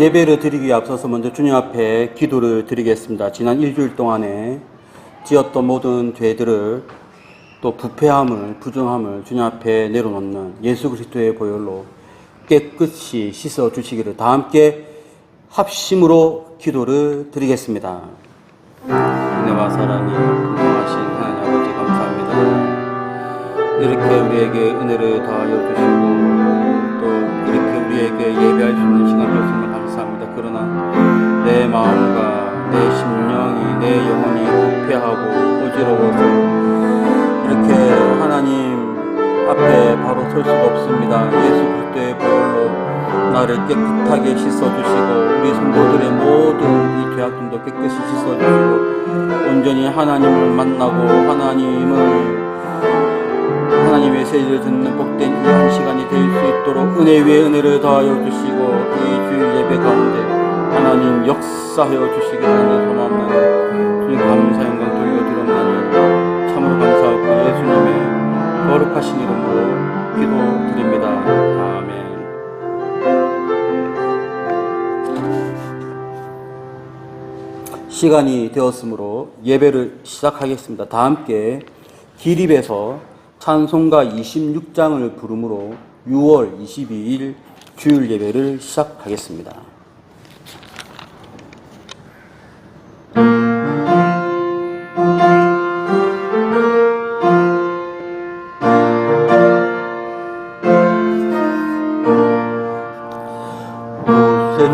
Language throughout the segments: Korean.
예배를 드리기에 앞서서 먼저 주님 앞에 기도를 드리겠습니다. 지난 일주일 동안에 지었던 모든 죄들을 또 부패함을, 부정함을 주님 앞에 내려놓는 예수 그리스도의 보혈로 깨끗이 씻어 주시기를 다 함께 합심으로 기도를 드리겠습니다. 은혜와 사랑이 풍성하신 하나님 아버지 감사합니다. 이렇게 우리에게 은혜를 더하여 주시고 또 이렇게 우리에게 예배할 수 있는 시간 주셨음을 감사합니다. 그러나 내 마음과 내 심령이, 내 영혼이 부패하고 어지러워서 이렇게 하나님 앞에 바로 설 수가 없습니다. 예수 그리스도의 보혈로 나를 깨끗하게 씻어주시고 우리 성도들의 모든 이 죄악들도 깨끗이 씻어주시고 온전히 하나님을 만나고 하나님의 세례를 듣는 복된 이 한 시간이 될 수 있도록 은혜 위에 은혜를 더하여 주시고 이 주일 예배 가운데 하나님 역사하여 주시기 원하는 소망나니 주님 감사 영광 돌려드렸나니 참으로 감사하고 예수님의 거룩하신 이름으로 기도드립니다. 아멘. 시간이 되었으므로 예배를 시작하겠습니다. 다 함께 기립에서 찬송가 26장을 부름으로 6월 22일 주일 예배를 시작하겠습니다.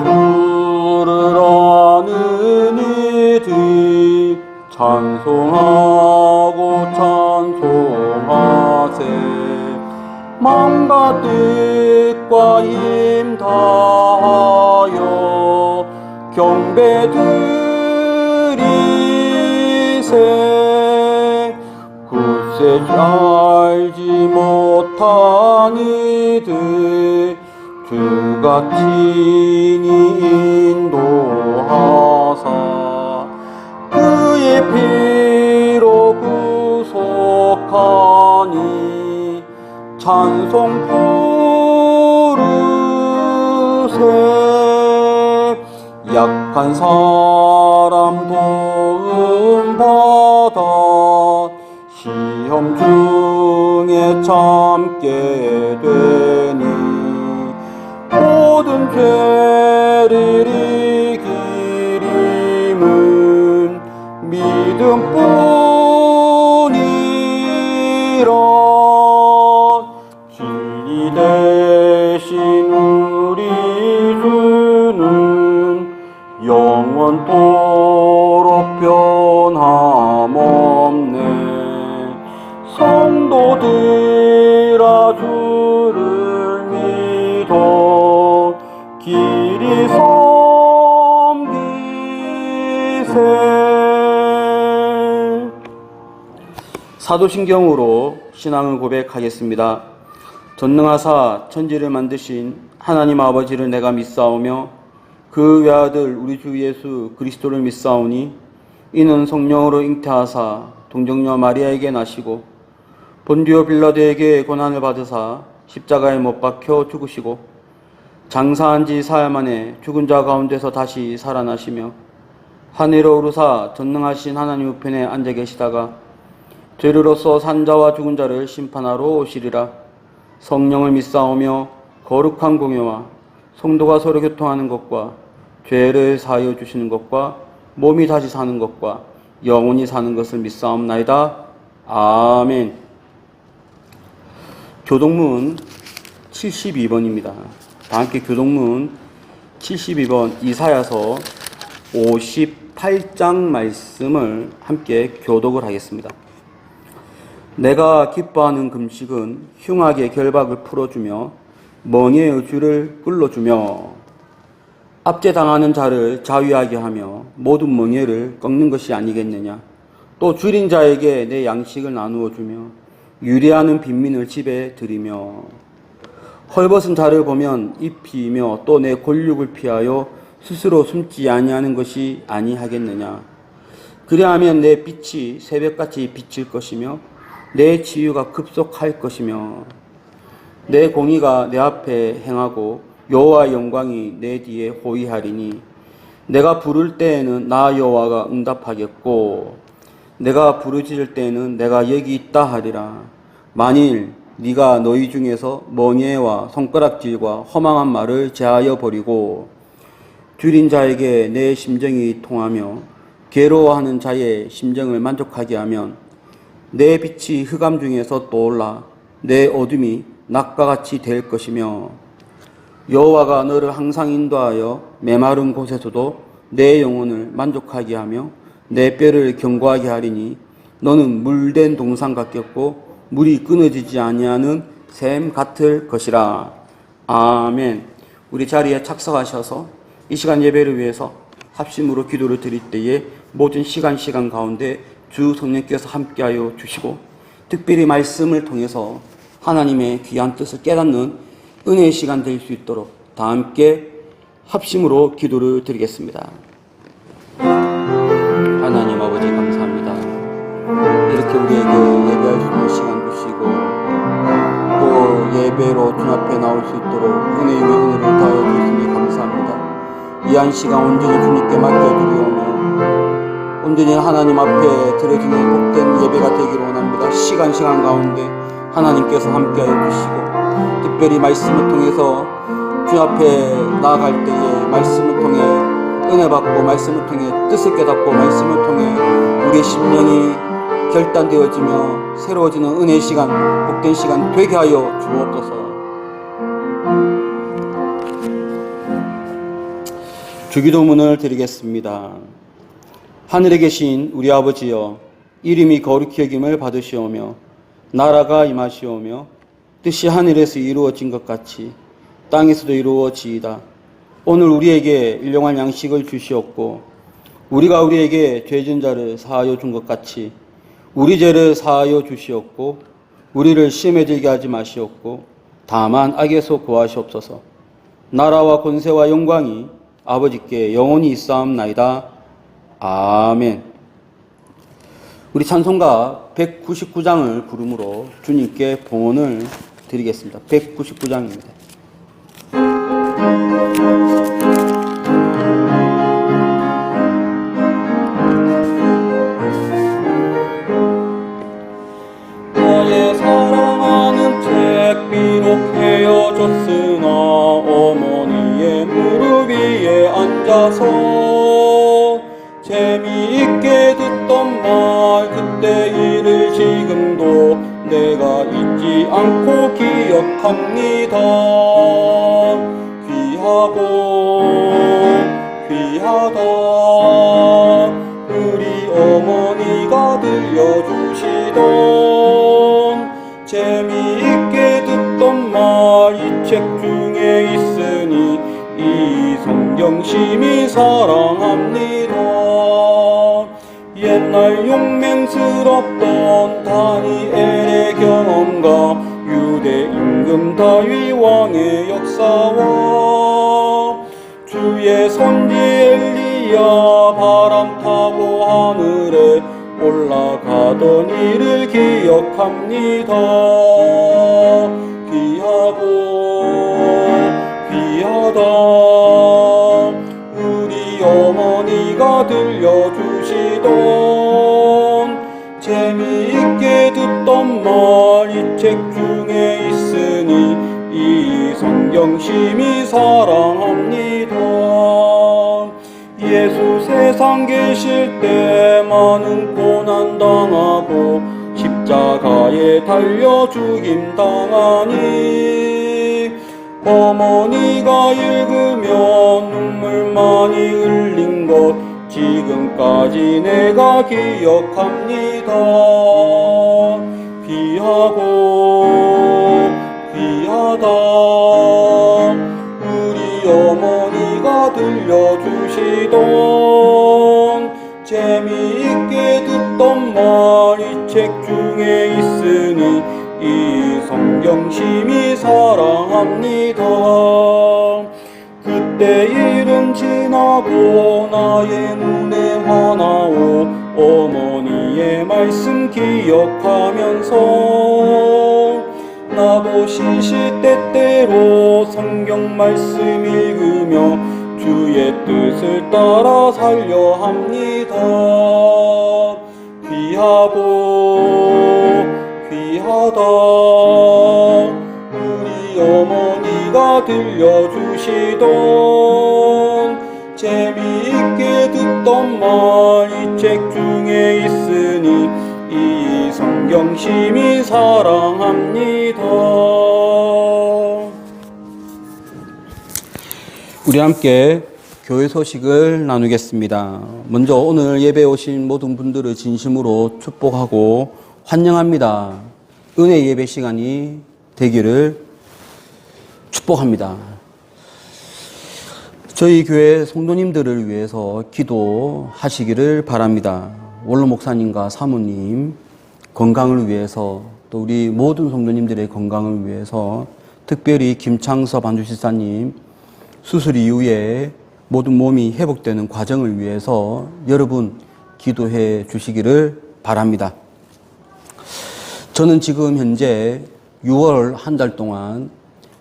주를 아는 이들 찬송하고 찬송하세 마음과 뜻과 힘 다하여 경배드리세 굳세 알지 못한 이들 주가 친히 인도하사 그의 피로 구속하니 찬송 부르세 약한 사람 도움 받아 시험 중에 참게 되니 모든 죄를 이기림은 믿음뿐이라 진리 대신 우리 주는 영원토록 변함없네 성도들아 주를 믿어 길이 섬기세. 사도신경으로 신앙을 고백하겠습니다. 전능하사 천지를 만드신 하나님 아버지를 내가 믿사오며 그 외아들 우리 주 예수 그리스도를 믿사오니 이는 성령으로 잉태하사 동정녀 마리아에게 나시고 본디오 빌라도에게 고난을 받으사 십자가에 못 박혀 죽으시고 장사한 지 사흘 만에 죽은 자 가운데서 다시 살아나시며 하늘로 오르사 전능하신 하나님 우편에 앉아 계시다가 죄로서 산 자와 죽은 자를 심판하러 오시리라. 성령을 믿사오며 거룩한 공예와 성도가 서로 교통하는 것과 죄를 사하여 주시는 것과 몸이 다시 사는 것과 영원히 사는 것을 믿사옵나이다. 아멘. 교동문 72번입니다. 다 함께 교동문 72번 이사야서 58장 말씀을 함께 교독을 하겠습니다. 내가 기뻐하는 금식은 흉악의 결박을 풀어주며 멍에의 줄을 끌어주며 압제당하는 자를 자유하게 하며 모든 멍에를 꺾는 것이 아니겠느냐. 또 줄인 자에게 내 양식을 나누어 주며 유리하는 빈민을 집에 들이며 헐벗은 자를 보면 입히며 또 내 권력을 피하여 스스로 숨지 아니하는 것이 아니하겠느냐. 그리하면 내 빛이 새벽같이 비칠 것이며 내 치유가 급속할 것이며 내 공의가 내 앞에 행하고 여호와의 영광이 내 뒤에 호위하리니 내가 부를 때에는 나 여호와가 응답하겠고 내가 부르짖을 때에는 내가 여기 있다 하리라. 만일 네가 너희 중에서 멍에와 손가락질과 허망한 말을 제하여 버리고 줄인 자에게 내 심정이 통하며 괴로워하는 자의 심정을 만족하게 하면 내 빛이 흑암 중에서 떠올라 내 어둠이 낮과 같이 될 것이며 여호와가 너를 항상 인도하여 메마른 곳에서도 내 영혼을 만족하게 하며 내 뼈를 견고하게 하리니 너는 물된 동산 같겠고 물이 끊어지지 아니하는 샘 같을 것이라. 아멘. 우리 자리에 착석하셔서 이 시간 예배를 위해서 합심으로 기도를 드릴 때에 모든 시간 가운데 주 성령께서 함께하여 주시고 특별히 말씀을 통해서 하나님의 귀한 뜻을 깨닫는 은혜의 시간 될 수 있도록 다 함께 합심으로 기도를 드리겠습니다. 하나님 아버지 감사합니다. 이렇게 우리에게 예배할 수 있는 시간 주시고 또 예배로 주 앞에 나올 수 있도록 은혜의 은혜를 더하여 주시니 감사합니다. 이 한 시간 온전히 주님께 맡겨드리오며 온전히 하나님 앞에 드려지는 복된 예배가 되기를 원합니다. 시간 가운데 하나님께서 함께하여 주시고 특별히 말씀을 통해서 주 앞에 나아갈 때에 말씀을 통해 은혜 받고 말씀을 통해 뜻을 깨닫고 말씀을 통해 우리의 심령이 결단되어지며 새로워지는 은혜의 시간, 복된 시간 되게 하여 주옵소서. 주기도문을 드리겠습니다. 하늘에 계신 우리 아버지여, 이름이 거룩히 여김을 받으시오며 나라가 임하시오며 뜻이 하늘에서 이루어진 것 같이 땅에서도 이루어지이다. 오늘 우리에게 일용할 양식을 주시옵고 우리가 우리에게 죄진 자를 사하여 준 것 같이 우리 죄를 사하여 주시옵고 우리를 시험에 들게 하지 마시옵고 다만 악에서 구하시옵소서. 나라와 권세와 영광이 아버지께 영원히 있사옵나이다. 아멘. 우리 찬송가 199장을 부름으로 주님께 봉헌을 드리겠습니다. 199장입니다. 나의 사랑하는 책 비록 헤어졌으나 어머니의 무릎 위에 앉아서 재미있게 듣던 말 그때 일을 지금도 내가 잊지 않고 기억합니다. 귀하다 우리 어머니가 들려주시던 재미있게 듣던 말 이 책 중에 있으니 이 성경 심히 사랑합니다. 옛날 용맹스럽던 다니엘의 경험과 유대 임금 다윗 왕의 역사와 주의 선지 엘리야 바람 타고 하늘에 올라가던 일을 기억합니다. 귀하다 우리 어머니가 들려주시던 재미있게 듣던 말 이 책 중에 있으니 이 성경 심히 사랑합니다. 예수 세상 계실 때 많은 고난 당하고 십자가에 달려 죽임 당하니 어머니가 읽으면 눈물 많이 흘린 것 지금까지 내가 기억합니다. 귀하다 우리 어머니가 들려주시던 재미있게 듣던 말 이 책 중에 있으니 이 성경 심히 사랑합니다. 그때 일은 지나고 나의 눈에 화나오 어머니의 말씀 기억하면서 나도 시시때때로 성경 말씀 읽으며 주의 뜻을 따라 살려 합니다. 귀하고 귀하다. 우리 어머니가 들려주시던 재미있게 듣던 말 이 책 중에 있으니 이 성경 심히 사랑합니다. 우리 함께 교회 소식을 나누겠습니다. 먼저 오늘 예배에 오신 모든 분들을 진심으로 축복하고 환영합니다. 은혜 예배 시간이 되기를 축복합니다. 저희 교회 성도님들을 위해서 기도하시기를 바랍니다. 원로 목사님과 사모님 건강을 위해서, 또 우리 모든 성도님들의 건강을 위해서, 특별히 김창섭 안주실사님 수술 이후에 모든 몸이 회복되는 과정을 위해서 여러분 기도해 주시기를 바랍니다. 저는 지금 현재 6월 한 달 동안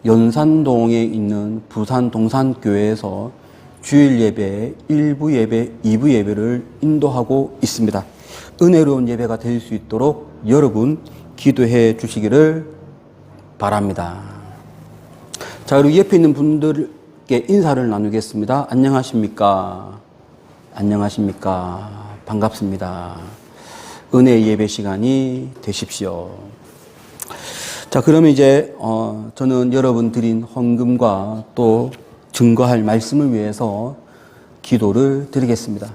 연산동에 있는 부산 동산교회에서 주일 예배, 1부 예배, 2부 예배를 인도하고 있습니다. 은혜로운 예배가 될 수 있도록 여러분 기도해 주시기를 바랍니다. 자, 그리고 옆에 있는 분들께 인사를 나누겠습니다. 안녕하십니까? 안녕하십니까? 반갑습니다. 은혜 예배 시간이 되십시오. 자, 그러면 이제 저는 여러분 드린 헌금과 또 증거할 말씀을 위해서 기도를 드리겠습니다.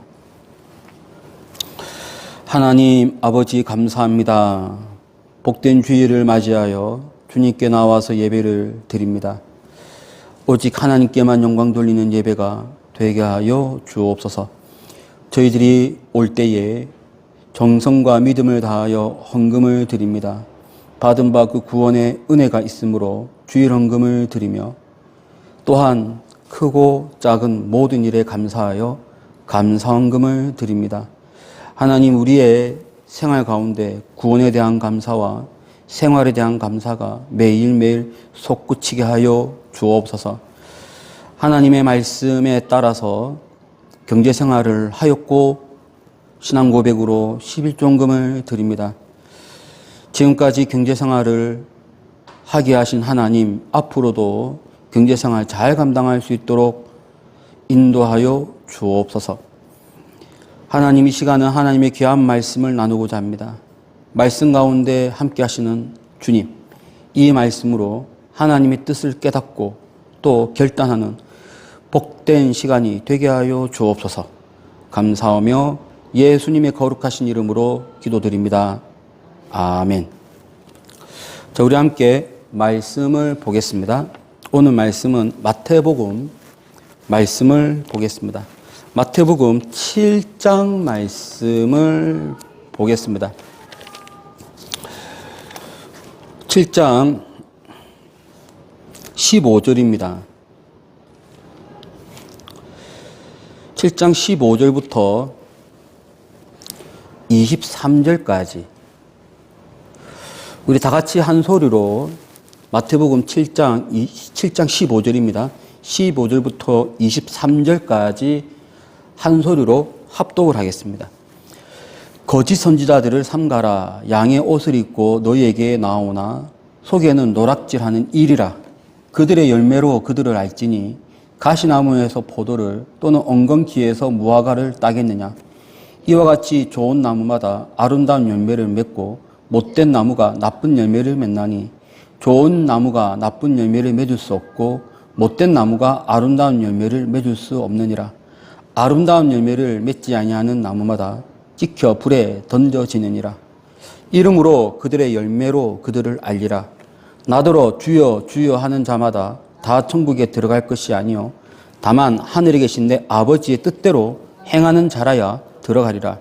하나님 아버지 감사합니다. 복된 주일을 맞이하여 주님께 나와서 예배를 드립니다. 오직 하나님께만 영광 돌리는 예배가 되게 하여 주옵소서. 저희들이 올 때에 정성과 믿음을 다하여 헌금을 드립니다. 받은 바 그 구원의 은혜가 있으므로 주일 헌금을 드리며, 또한 크고 작은 모든 일에 감사하여 감사 헌금을 드립니다. 하나님, 우리의 생활 가운데 구원에 대한 감사와 생활에 대한 감사가 매일매일 솟구치게 하여 주옵소서. 하나님의 말씀에 따라서 경제생활을 하였고 신앙 고백으로 11종금을 드립니다. 지금까지 경제생활을 하게 하신 하나님, 앞으로도 경제생활 잘 감당할 수 있도록 인도하여 주옵소서. 하나님, 이 시간은 하나님의 귀한 말씀을 나누고자 합니다. 말씀 가운데 함께 하시는 주님, 이 말씀으로 하나님의 뜻을 깨닫고 또 결단하는 복된 시간이 되게 하여 주옵소서. 감사하며 예수님의 거룩하신 이름으로 기도드립니다. 아멘. 자, 우리 함께 말씀을 보겠습니다. 오늘 말씀은 마태복음 말씀을 보겠습니다. 마태복음 7장 말씀을 보겠습니다. 7장 15절입니다. 7장 15절부터 23절까지 우리 다 같이 한 소리로 마태복음 7장 15절입니다. 15절부터 23절까지 한 소리로 합독을 하겠습니다. 거짓 선지자들을 삼가라. 양의 옷을 입고 너희에게 나오나 속에는 노락질하는 일이라. 그들의 열매로 그들을 알지니 가시나무에서 포도를 또는 엉겅퀴에서 무화과를 따겠느냐. 이와 같이 좋은 나무마다 아름다운 열매를 맺고 못된 나무가 나쁜 열매를 맺나니 좋은 나무가 나쁜 열매를 맺을 수 없고 못된 나무가 아름다운 열매를 맺을 수 없느니라. 아름다운 열매를 맺지 아니하는 나무마다 찍혀 불에 던져지느니라. 이름으로 그들의 열매로 그들을 알리라. 나더러 주여 주여 하는 자마다 다 천국에 들어갈 것이 아니요 다만 하늘에 계신 내 아버지의 뜻대로 행하는 자라야 들어가리라.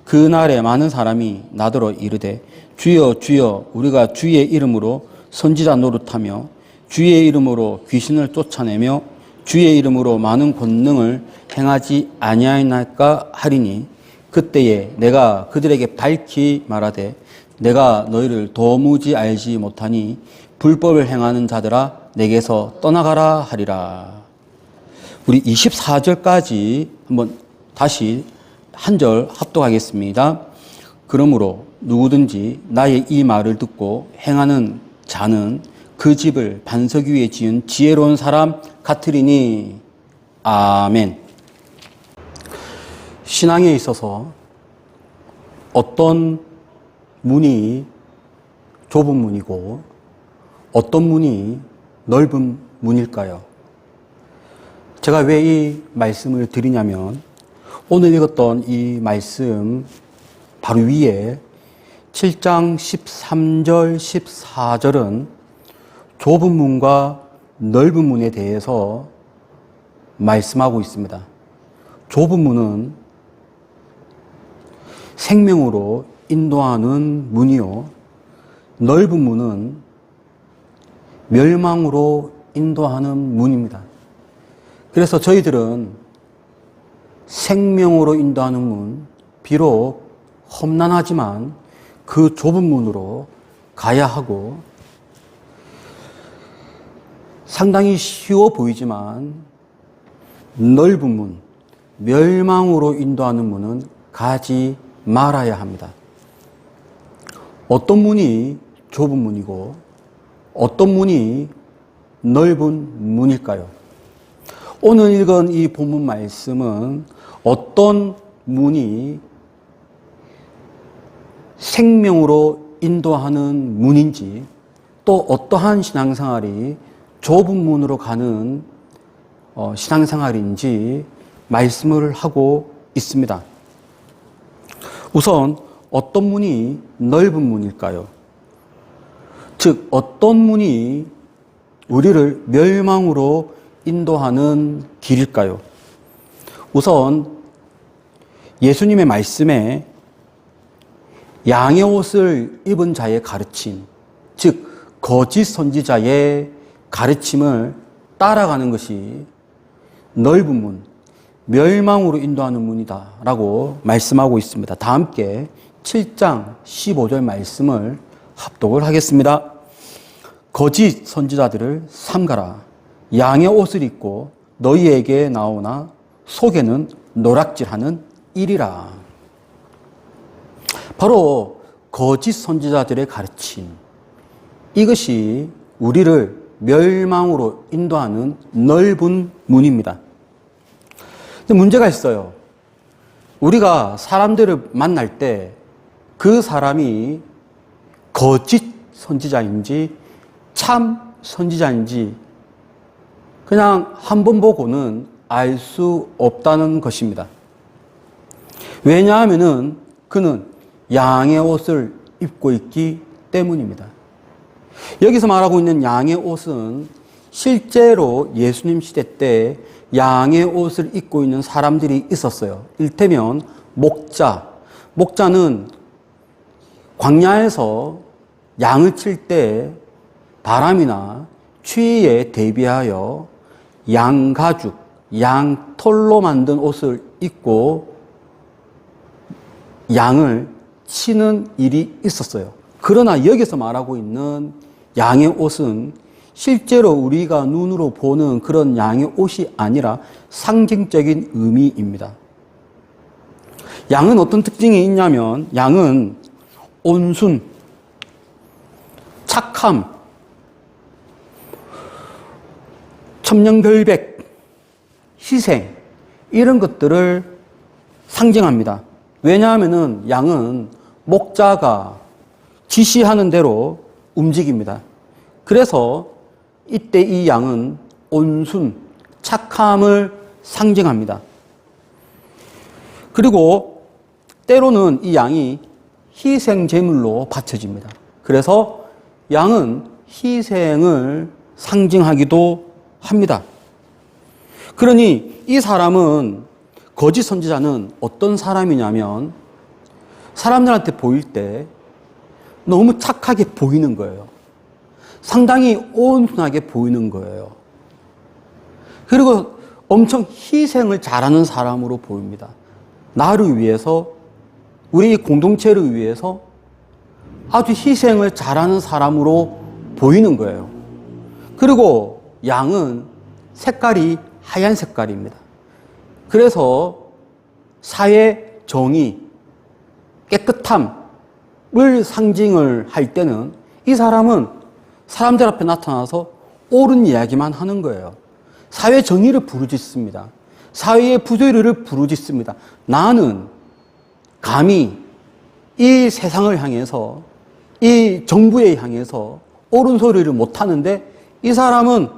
그날에 많은 사람이 나더러 이르되 주여 주여 우리가 주의 이름으로 선지자 노릇하며 주의 이름으로 귀신을 쫓아내며 주의 이름으로 많은 권능을 행하지 아니하였나이까 하리니 그때에 내가 그들에게 밝히 말하되 내가 너희를 도무지 알지 못하니 불법을 행하는 자들아 내게서 떠나가라 하리라. 우리 24절까지 한번 다시 한 절 합독하겠습니다. 그러므로 누구든지 나의 이 말을 듣고 행하는 자는 그 집을 반석 위에 지은 지혜로운 사람 같으리니. 아멘. 신앙에 있어서 어떤 문이 좁은 문이고 어떤 문이 넓은 문일까요? 제가 왜 이 말씀을 드리냐면 오늘 읽었던 이 말씀 바로 위에 7장 13절, 14절은 좁은 문과 넓은 문에 대해서 말씀하고 있습니다. 좁은 문은 생명으로 인도하는 문이요, 넓은 문은 멸망으로 인도하는 문입니다. 그래서 저희들은 생명으로 인도하는 문, 비록 험난하지만 그 좁은 문으로 가야 하고, 상당히 쉬워 보이지만 넓은 문, 멸망으로 인도하는 문은 가지 말아야 합니다. 어떤 문이 좁은 문이고 어떤 문이 넓은 문일까요? 오늘 읽은 이 본문 말씀은 어떤 문이 생명으로 인도하는 문인지, 또 어떠한 신앙생활이 좁은 문으로 가는 신앙생활인지 말씀을 하고 있습니다. 우선 어떤 문이 넓은 문일까요? 즉 어떤 문이 우리를 멸망으로 인도하는 길일까요? 우선 예수님의 말씀에 양의 옷을 입은 자의 가르침, 즉 거짓 선지자의 가르침을 따라가는 것이 넓은 문, 멸망으로 인도하는 문이다라고 말씀하고 있습니다. 다 함께 7장 15절 말씀을 합독을 하겠습니다. 거짓 선지자들을 삼가라. 양의 옷을 입고 너희에게 나오나 속에는 노락질하는 일이라. 바로 거짓 선지자들의 가르침, 이것이 우리를 멸망으로 인도하는 넓은 문입니다. 근데 문제가 있어요. 우리가 사람들을 만날 때 그 사람이 거짓 선지자인지 참 선지자인지 그냥 한 번 보고는 알 수 없다는 것입니다. 왜냐하면은 그는 양의 옷을 입고 있기 때문입니다. 여기서 말하고 있는 양의 옷은 실제로 예수님 시대 때 양의 옷을 입고 있는 사람들이 있었어요. 일테면 목자는 광야에서 양을 칠 때 바람이나 추위에 대비하여 양가죽, 양털로 만든 옷을 입고 양을 치는 일이 있었어요. 그러나 여기서 말하고 있는 양의 옷은 실제로 우리가 눈으로 보는 그런 양의 옷이 아니라 상징적인 의미입니다. 양은 어떤 특징이 있냐면, 양은 온순, 착함, 천명결백, 희생, 이런 것들을 상징합니다. 왜냐하면 양은 목자가 지시하는 대로 움직입니다. 그래서 이때 이 양은 온순, 착함을 상징합니다. 그리고 때로는 이 양이 희생 제물로 바쳐집니다. 그래서 양은 희생을 상징하기도 합니다. 그러니 이 사람은, 거짓 선지자는 어떤 사람이냐면 사람들한테 보일 때 너무 착하게 보이는 거예요. 상당히 온순하게 보이는 거예요. 그리고 엄청 희생을 잘하는 사람으로 보입니다. 나를 위해서, 우리 공동체를 위해서 아주 희생을 잘하는 사람으로 보이는 거예요. 그리고 양은 색깔이 하얀 색깔입니다. 그래서 사회 정의, 깨끗함을 상징을 할 때는 이 사람은 사람들 앞에 나타나서 옳은 이야기만 하는 거예요. 사회 정의를 부르짖습니다. 사회의 부조리를 부르짖습니다. 나는 감히 이 세상을 향해서, 이 정부에 향해서 옳은 소리를 못 하는데 이 사람은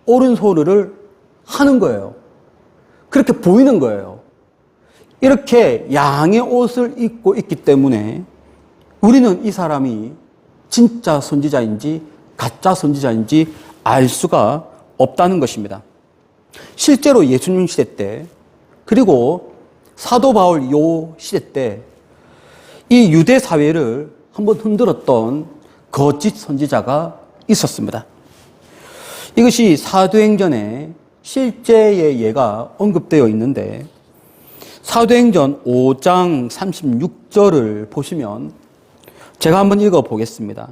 옳은 소리를 하는 거예요. 그렇게 보이는 거예요. 이렇게 양의 옷을 입고 있기 때문에 우리는 이 사람이 진짜 선지자인지 가짜 선지자인지 알 수가 없다는 것입니다. 실제로 예수님 시대 때, 그리고 사도 바울 요 시대 때 이 유대 사회를 한번 흔들었던 거짓 선지자가 있었습니다. 이것이 사도행전에 실제의 예가 언급되어 있는데, 사도행전 5장 36절을 보시면 제가 한번 읽어 보겠습니다.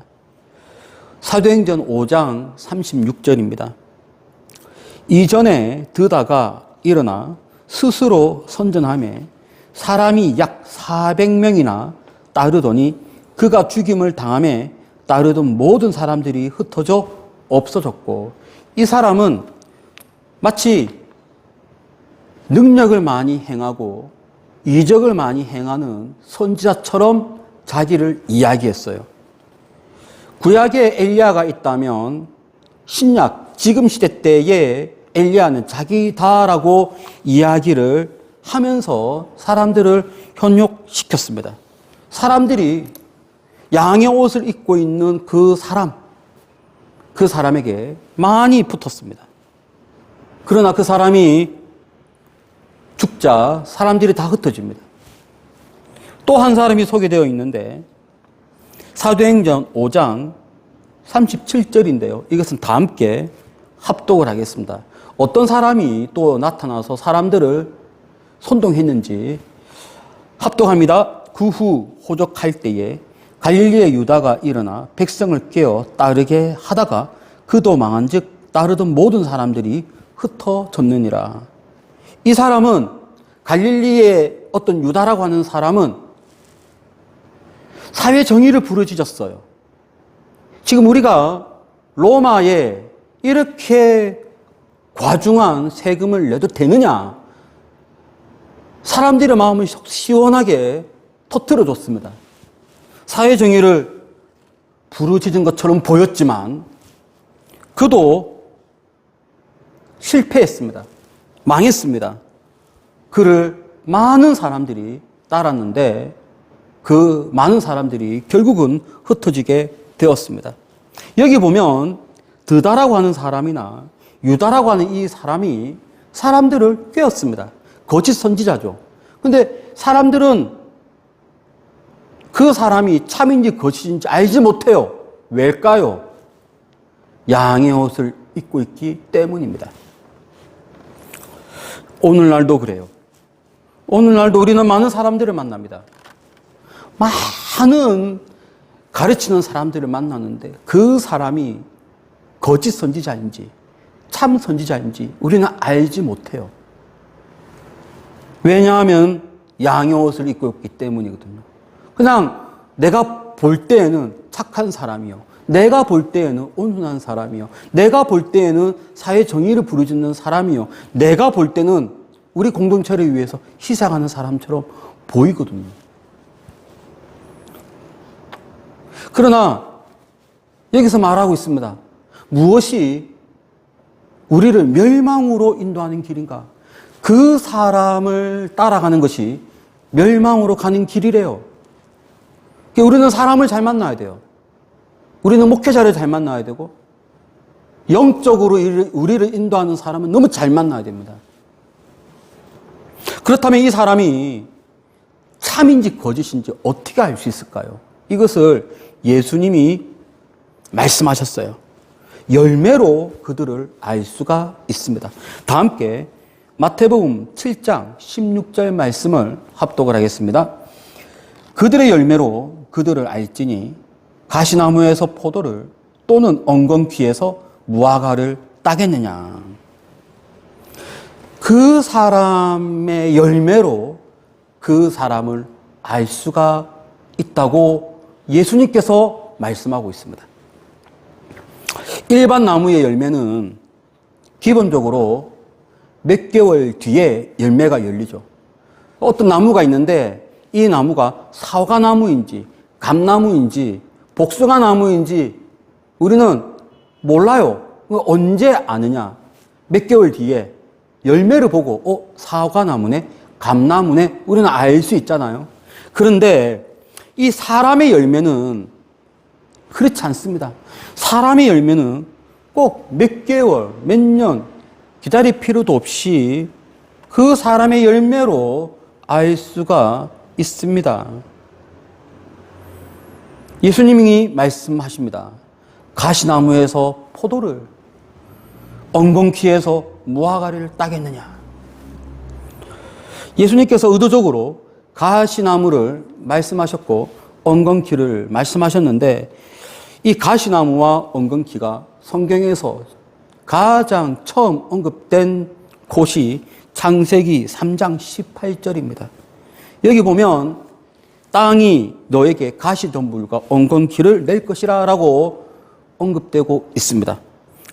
사도행전 5장 36절입니다. 이전에 드다가 일어나 스스로 선전하며 사람이 약 400명이나 따르더니 그가 죽임을 당하며 따르던 모든 사람들이 흩어져 없어졌고, 이 사람은 마치 능력을 많이 행하고 이적을 많이 행하는 선지자처럼 자기를 이야기했어요. 구약에 엘리야가 있다면 신약, 지금 시대 때의 엘리야는 자기다라고 이야기를 하면서 사람들을 현혹시켰습니다. 사람들이 양의 옷을 입고 있는 그 사람에게 많이 붙었습니다. 그러나 그 사람이 죽자 사람들이 다 흩어집니다. 또 한 사람이 소개되어 있는데 사도행전 5장 37절인데요. 이것은 다 함께 합독을 하겠습니다. 어떤 사람이 또 나타나서 사람들을 선동했는지 합독합니다. 그 후 호적할 때에 갈릴리의 유다가 일어나 백성을 깨어 따르게 하다가 그도 망한즉 따르던 모든 사람들이 흩어졌느니라. 이 사람은, 갈릴리의 어떤 유다라고 하는 사람은 사회 정의를 부르짖었어요. 지금 우리가 로마에 이렇게 과중한 세금을 내도 되느냐? 사람들의 마음을 시원하게 터뜨려줬습니다. 사회 정의를 부르짖은 것처럼 보였지만 그도 실패했습니다. 망했습니다. 그를 많은 사람들이 따랐는데 그 많은 사람들이 결국은 흩어지게 되었습니다. 여기 보면 드다라고 하는 사람이나 유다라고 하는 이 사람이 사람들을 꿰었습니다. 거짓 선지자죠. 근데 사람들은 그 사람이 참인지 거짓인지 알지 못해요. 왜일까요? 양의 옷을 입고 있기 때문입니다. 오늘날도 그래요. 오늘날도 우리는 많은 사람들을 만납니다. 많은 가르치는 사람들을 만나는데 그 사람이 거짓 선지자인지 참 선지자인지 우리는 알지 못해요. 왜냐하면 양의 옷을 입고 있기 때문이거든요. 그냥 내가 볼 때에는 착한 사람이요, 내가 볼 때에는 온순한 사람이요, 내가 볼 때에는 사회 정의를 부르짖는 사람이요, 내가 볼 때는 우리 공동체를 위해서 희생하는 사람처럼 보이거든요. 그러나 여기서 말하고 있습니다. 무엇이 우리를 멸망으로 인도하는 길인가? 그 사람을 따라가는 것이 멸망으로 가는 길이래요. 우리는 사람을 잘 만나야 돼요. 우리는 목회자를 잘 만나야 되고 영적으로 우리를 인도하는 사람은 너무 잘 만나야 됩니다. 그렇다면 이 사람이 참인지 거짓인지 어떻게 알 수 있을까요? 이것을 예수님이 말씀하셨어요. 열매로 그들을 알 수가 있습니다. 다 함께 마태복음 7장 16절 말씀을 합독을 하겠습니다. 그들의 열매로 그들을 알지니 가시나무에서 포도를 또는 엉겅퀴에서 무화과를 따겠느냐. 그 사람의 열매로 그 사람을 알 수가 있다고 예수님께서 말씀하고 있습니다. 일반 나무의 열매는 기본적으로 몇 개월 뒤에 열매가 열리죠. 어떤 나무가 있는데 이 나무가 사과나무인지 감나무인지 복숭아나무인지 우리는 몰라요. 언제 아느냐? 몇 개월 뒤에 열매를 보고 사과나무네, 감나무네, 우리는 알 수 있잖아요. 그런데 이 사람의 열매는 그렇지 않습니다. 사람의 열매는 꼭 몇 개월, 몇 년 기다릴 필요도 없이 그 사람의 열매로 알 수가 있습니다. 예수님이 말씀하십니다. 가시나무에서 포도를, 엉겅퀴에서 무화과를 따겠느냐. 예수님께서 의도적으로 가시나무를 말씀하셨고 엉겅퀴를 말씀하셨는데 이 가시나무와 엉겅퀴가 성경에서 가장 처음 언급된 곳이 창세기 3장 18절입니다. 여기 보면 땅이 너에게 가시덤불과 엉겅퀴를 낼 것이라 라고 언급되고 있습니다.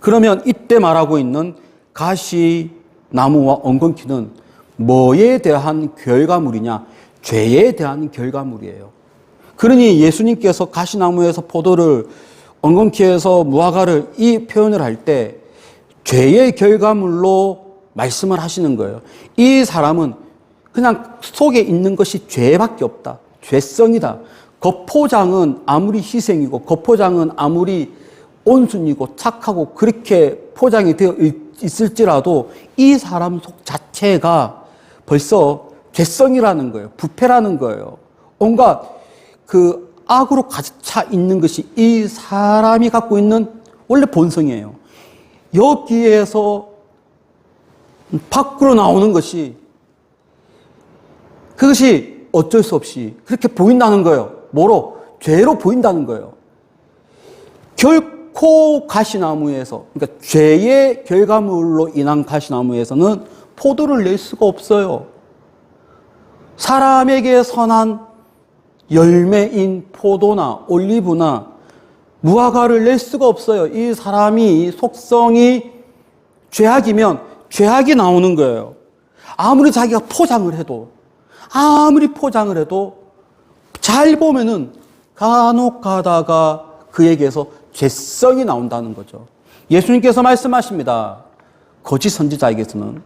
그러면 이때 말하고 있는 가시나무와 엉겅퀴는 뭐에 대한 결과물이냐? 죄에 대한 결과물이에요. 그러니 예수님께서 가시나무에서 포도를, 엉겅퀴에서 무화과를 이 표현을 할 때 죄의 결과물로 말씀을 하시는 거예요. 이 사람은 그냥 속에 있는 것이 죄밖에 없다. 죄성이다. 겉포장은 아무리 희생이고 겉포장은 아무리 온순이고 착하고 그렇게 포장이 되어 있을지라도 이 사람 속 자체가 벌써 죄성이라는 거예요. 부패라는 거예요. 온갖 그 악으로 가득 차 있는 것이 이 사람이 갖고 있는 원래 본성이에요. 여기에서 밖으로 나오는 것이 그것이 어쩔 수 없이 그렇게 보인다는 거예요. 뭐로? 죄로 보인다는 거예요. 결코 가시나무에서, 그러니까 죄의 결과물로 인한 가시나무에서는 포도를 낼 수가 없어요. 사람에게 선한 열매인 포도나 올리브나 무화과를 낼 수가 없어요. 이 사람이 속성이 죄악이면 죄악이 나오는 거예요. 아무리 자기가 포장을 해도 잘 보면은 간혹 가다가 그에게서 죄성이 나온다는 거죠. 예수님께서 말씀하십니다. 거짓 선지자에게서는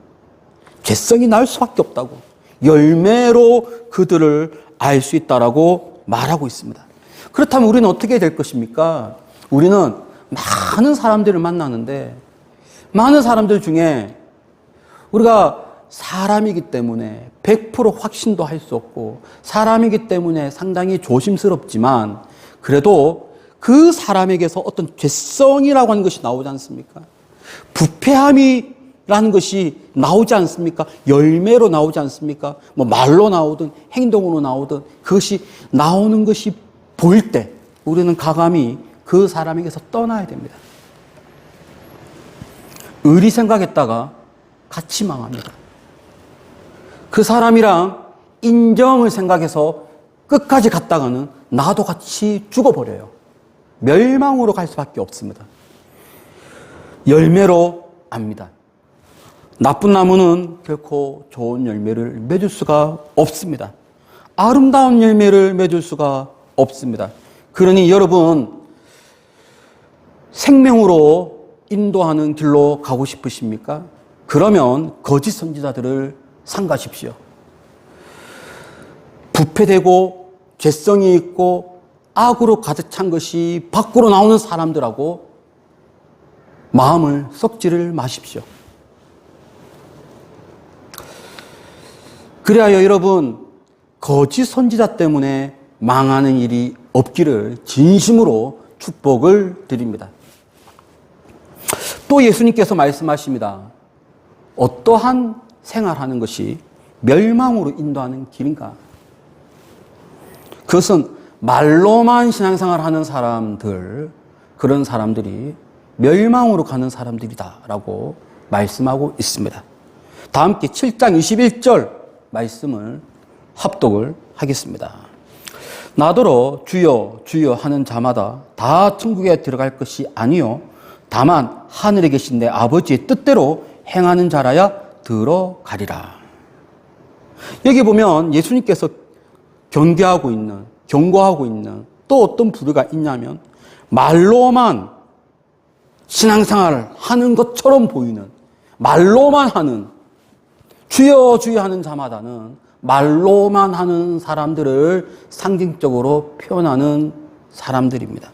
죄성이 나올 수밖에 없다고. 열매로 그들을 알 수 있다라고 말하고 있습니다. 그렇다면 우리는 어떻게 될 것입니까? 우리는 많은 사람들을 만나는데 많은 사람들 중에 우리가 사람이기 때문에 100% 확신도 할 수 없고 사람이기 때문에 상당히 조심스럽지만 그래도 그 사람에게서 어떤 죄성이라고 하는 것이 나오지 않습니까? 부패함이라는 것이 나오지 않습니까? 열매로 나오지 않습니까? 뭐 말로 나오든 행동으로 나오든 그것이 나오는 것이 보일 때 우리는 과감히 그 사람에게서 떠나야 됩니다. 의리 생각했다가 같이 망합니다. 그 사람이랑 인정을 생각해서 끝까지 갔다가는 나도 같이 죽어버려요. 멸망으로 갈 수밖에 없습니다. 열매로 압니다. 나쁜 나무는 결코 좋은 열매를 맺을 수가 없습니다. 아름다운 열매를 맺을 수가 없습니다. 그러니 여러분, 생명으로 인도하는 길로 가고 싶으십니까? 그러면 거짓 선지자들을 삼가십시오. 부패되고 죄성이 있고 악으로 가득 찬 것이 밖으로 나오는 사람들하고 마음을 썩지를 마십시오. 그래야 여러분, 거짓 선지자 때문에 망하는 일이 없기를 진심으로 축복을 드립니다. 또 예수님께서 말씀하십니다. 어떠한 생활하는 것이 멸망으로 인도하는 길인가? 그것은 말로만 신앙생활 하는 사람들, 그런 사람들이 멸망으로 가는 사람들이다라고 말씀하고 있습니다. 다 함께 7장 21절 말씀을 합독을 하겠습니다. 나더러 주여 주여 하는 자마다 다 천국에 들어갈 것이 아니요 다만 하늘에 계신 내 아버지의 뜻대로 행하는 자라야 들어가리라. 여기 보면 예수님께서 경고하고 있는 또 어떤 부류가 있냐면 말로만 신앙생활을 하는 것처럼 보이는, 말로만 하는, 주여 주여 하는 자마다는 말로만 하는 사람들을 상징적으로 표현하는 사람들입니다.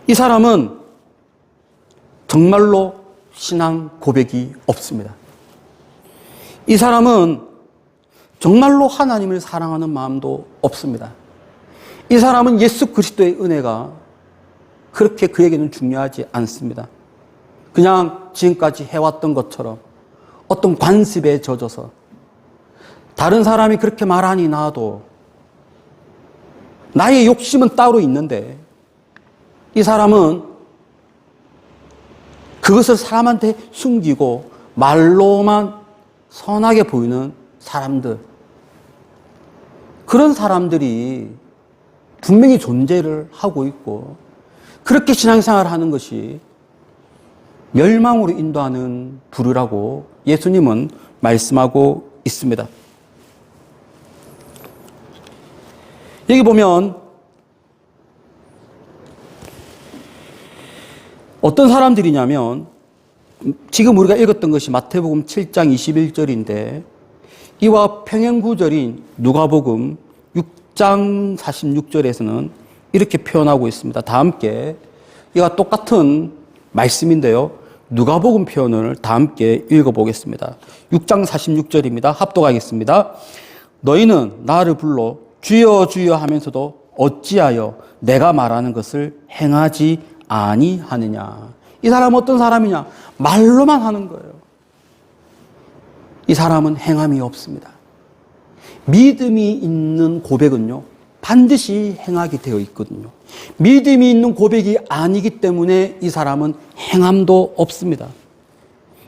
이 사람은 정말로 신앙 고백이 없습니다. 이 사람은 정말로 하나님을 사랑하는 마음도 없습니다. 이 사람은 예수 그리스도의 은혜가 그렇게 그에게는 중요하지 않습니다. 그냥 지금까지 해왔던 것처럼 어떤 관습에 젖어서 다른 사람이 그렇게 말하니 나도 나의 욕심은 따로 있는데 이 사람은 그것을 사람한테 숨기고 말로만 선하게 보이는 사람들, 그런 사람들이 분명히 존재를 하고 있고 그렇게 신앙생활을 하는 것이 멸망으로 인도하는 부류라고 예수님은 말씀하고 있습니다. 여기 보면 어떤 사람들이냐면 지금 우리가 읽었던 것이 마태복음 7장 21절인데 이와 평행구절인 누가복음 6장 46절에서는 이렇게 표현하고 있습니다. 다 함께 이와 똑같은 말씀인데요. 누가복음 표현을 다 함께 읽어보겠습니다. 6장 46절입니다. 합독하겠습니다. 너희는 나를 불러 주여 주여 하면서도 어찌하여 내가 말하는 것을 행하지 아니하느냐. 이 사람은 어떤 사람이냐? 말로만 하는 거예요. 이 사람은 행함이 없습니다. 믿음이 있는 고백은요, 반드시 행하게 되어 있거든요. 믿음이 있는 고백이 아니기 때문에 이 사람은 행함도 없습니다.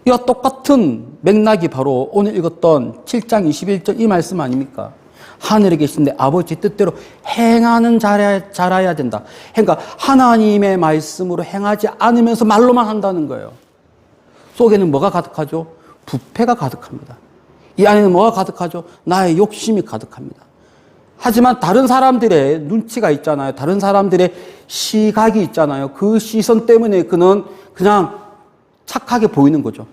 이와 똑같은 맥락이 바로 오늘 읽었던 7장 21절 이 말씀 아닙니까? 하늘에 계신 내 아버지 뜻대로 행하는 자라야 된다. 그러니까 하나님의 말씀으로 행하지 않으면서 말로만 한다는 거예요. 속에는 뭐가 가득하죠? 부패가 가득합니다. 이 안에는 뭐가 가득하죠? 나의 욕심이 가득합니다. 하지만 다른 사람들의 눈치가 있잖아요. 다른 사람들의 시각이 있잖아요. 그 시선 때문에 그는 그냥 착하게 보이는 거죠.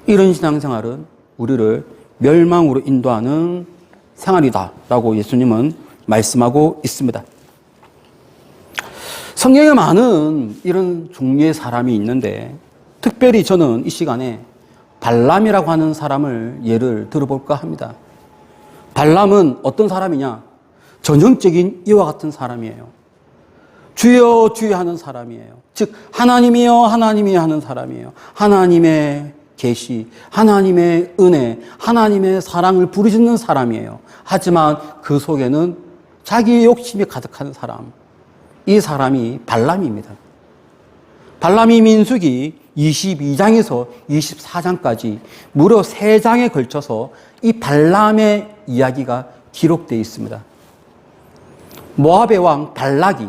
이런 신앙생활은 우리를 멸망으로 인도하는 생활이다라고 예수님은 말씀하고 있습니다. 성경에 많은 이런 종류의 사람이 있는데 특별히 저는 이 시간에 발람이라고 하는 사람을 예를 들어볼까 합니다. 발람은 어떤 사람이냐? 전형적인 이와 같은 사람이에요. 주여 주여 하는 사람이에요. 즉 하나님이여 하나님이여 하는 사람이에요. 하나님의 계시, 하나님의 은혜, 하나님의 사랑을 부르짖는 사람이에요. 하지만 그 속에는 자기의 욕심이 가득한 사람, 이 사람이 발람입니다. 발람이 민수기 22장에서 24장까지 무려 3장에 걸쳐서 이 발람의 이야기가 기록되어 있습니다. 모압의 왕 발락이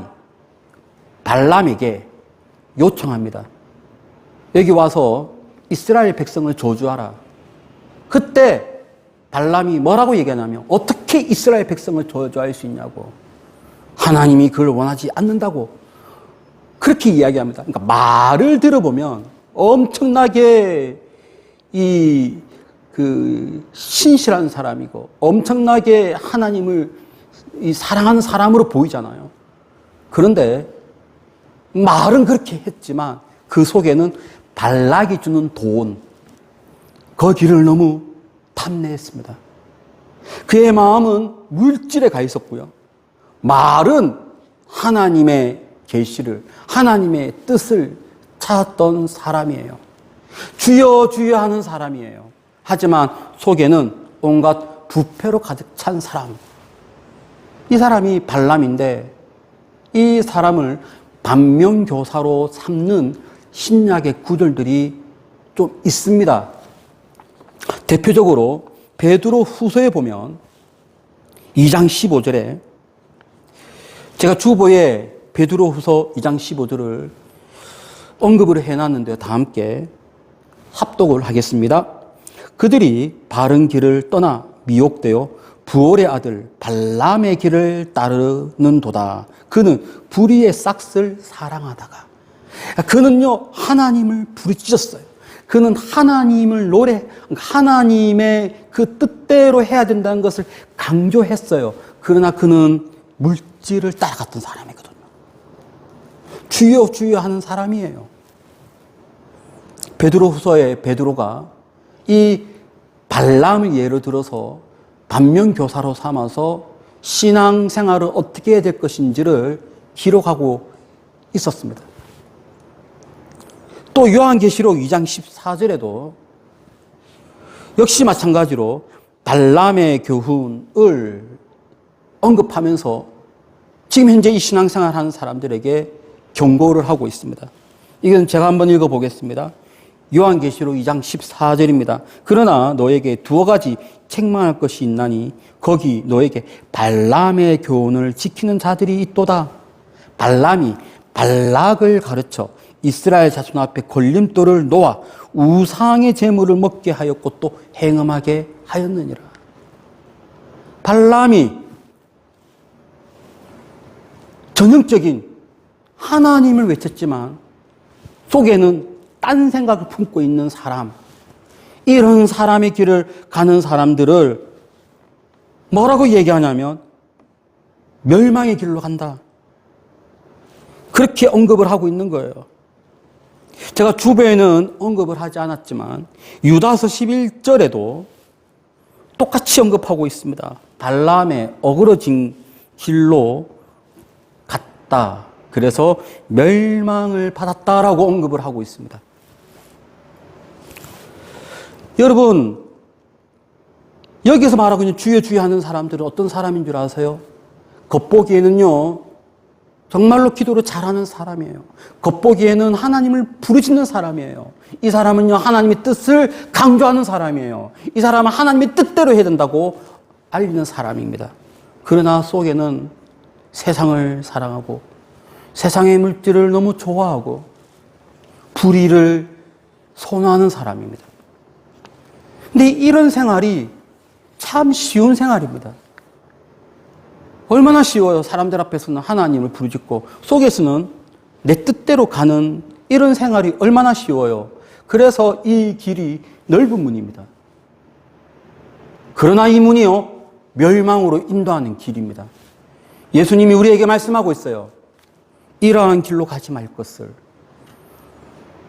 발람에게 요청합니다. 여기 와서 이스라엘 백성을 저주하라. 그때 발람이 뭐라고 얘기하냐면 어떻게 이스라엘 백성을 저주할 수 있냐고. 하나님이 그걸 원하지 않는다고 그렇게 이야기합니다. 그러니까 말을 들어보면 엄청나게 신실한 사람이고 엄청나게 하나님을 사랑하는 사람으로 보이잖아요. 그런데 말은 그렇게 했지만 그 속에는 발락이 주는 돈, 거기를 너무 탐내했습니다. 그의 마음은 물질에 가 있었고요. 말은 하나님의 계시를, 하나님의 뜻을 찾았던 사람이에요. 주여 주여 하는 사람이에요. 하지만 속에는 온갖 부패로 가득 찬 사람. 이 사람이 발람인데 이 사람을 반면교사로 삼는 신약의 구절들이 좀 있습니다. 대표적으로 베드로 후서에 보면 2장 15절에 제가 주보에 베드로 후서 2장 15절을 언급을 해놨는데 다 함께 합독을 하겠습니다. 그들이 바른 길을 떠나 미혹되어 부올의 아들 발람의 길을 따르는도다. 그는 불의의 싹을 사랑하다가 그는요 하나님을 부르짖었어요. 그는 하나님을 하나님의 그 뜻대로 해야 된다는 것을 강조했어요. 그러나 그는 물질을 따라갔던 사람이거든요. 주여 주여 하는 사람이에요. 베드로후서에 베드로가 이 발람을 예로 들어서 반면교사로 삼아서 신앙생활을 어떻게 해야 될 것인지를 기록하고 있었습니다. 또 요한계시록 2장 14절에도 역시 마찬가지로 발람의 교훈을 언급하면서 지금 현재 이 신앙생활 하는 사람들에게 경고를 하고 있습니다. 이건 제가 한번 읽어보겠습니다. 요한계시록 2장 14절입니다. 그러나 너에게 두어 가지 책망할 것이 있나니 거기 너에게 발람의 교훈을 지키는 자들이 있도다. 발람이 발락을 가르쳐 이스라엘 자손 앞에 걸림돌을 놓아 우상의 제물을 먹게 하였고 또 행음하게 하였느니라. 발람이 전형적인 하나님을 외쳤지만 속에는 딴 생각을 품고 있는 사람, 이런 사람의 길을 가는 사람들을 뭐라고 얘기하냐면 멸망의 길로 간다. 그렇게 언급을 하고 있는 거예요. 제가 주변에는 언급을 하지 않았지만 유다서 11절에도 똑같이 언급하고 있습니다. 발람의 어그러진 길로 갔다. 그래서 멸망을 받았다라고 언급을 하고 있습니다. 여러분, 여기서 말하고 있는 주여 주여 하는 사람들은 어떤 사람인 줄 아세요? 겉보기에는요, 정말로 기도를 잘하는 사람이에요. 겉보기에는 하나님을 부르짖는 사람이에요. 이 사람은요, 하나님의 뜻을 강조하는 사람이에요. 이 사람은 하나님의 뜻대로 해야 된다고 알리는 사람입니다. 그러나 속에는 세상을 사랑하고 세상의 물질을 너무 좋아하고 불의를 선호하는 사람입니다. 근데 이런 생활이 참 쉬운 생활입니다. 얼마나 쉬워요. 사람들 앞에서는 하나님을 부르짖고 속에서는 내 뜻대로 가는 이런 생활이 얼마나 쉬워요. 그래서 이 길이 넓은 문입니다. 그러나 이 문이요, 멸망으로 인도하는 길입니다. 예수님이 우리에게 말씀하고 있어요. 이러한 길로 가지 말 것을.